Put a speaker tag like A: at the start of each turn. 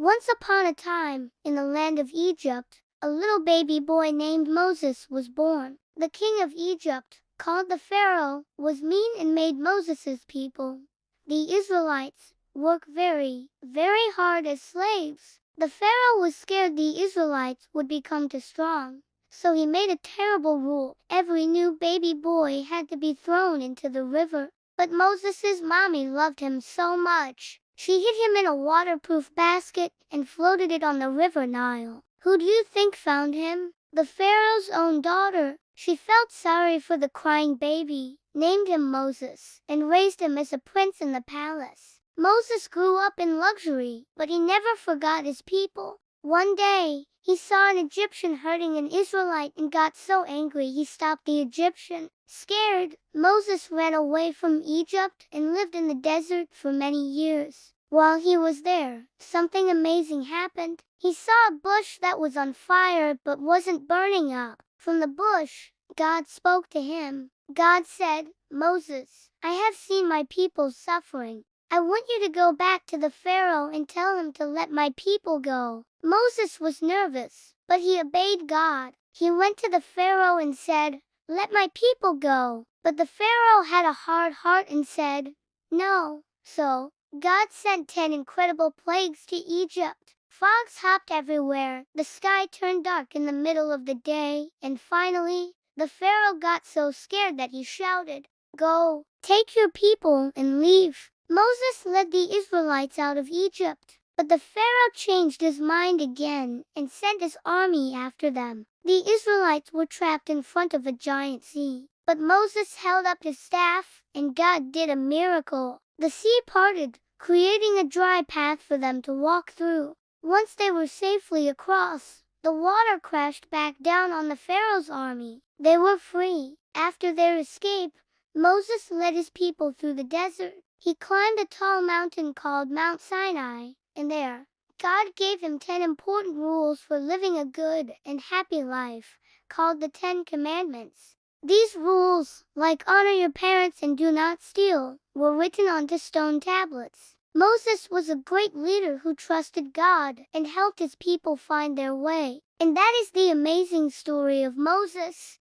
A: Once upon a time, in the land of Egypt, a little baby boy named Moses was born. The king of Egypt, called the Pharaoh, was mean and made Moses's people, the Israelites, work very, very hard as slaves. The Pharaoh was scared the Israelites would become too strong, so he made a terrible rule. Every new baby boy had to be thrown into the river. But Moses's mommy loved him so much, she hid him in a waterproof basket and floated it on the river Nile. Who do you think found him? The Pharaoh's own daughter. She felt sorry for the crying baby, named him Moses, and raised him as a prince in the palace. Moses grew up in luxury, but he never forgot his people. One day, he saw an Egyptian hurting an Israelite and got so angry he stopped the Egyptian. Scared, Moses ran away from Egypt and lived in the desert for many years. While he was there, something amazing happened. He saw a bush that was on fire but wasn't burning up. From the bush, God spoke to him. God said, "Moses, I have seen my people suffering. I want you to go back to the Pharaoh and tell him to let my people go." Moses was nervous, but he obeyed God. He went to the Pharaoh and said, "Let my people go." But the Pharaoh had a hard heart and said, "No." So, God sent 10 incredible plagues to Egypt. Frogs hopped everywhere, the sky turned dark in the middle of the day, and finally, the Pharaoh got so scared that he shouted, "Go, take your people and leave." Moses led the Israelites out of Egypt, but the Pharaoh changed his mind again and sent his army after them. The Israelites were trapped in front of a giant sea, but Moses held up his staff, and God did a miracle. The sea parted, creating a dry path for them to walk through. Once they were safely across, the water crashed back down on the Pharaoh's army. They were free. After their escape, Moses led his people through the desert. He climbed a tall mountain called Mount Sinai, and there, God gave him 10 important rules for living a good and happy life, called the 10 Commandments. These rules, like honor your parents and do not steal, were written onto stone tablets. Moses was a great leader who trusted God and helped his people find their way. And that is the amazing story of Moses.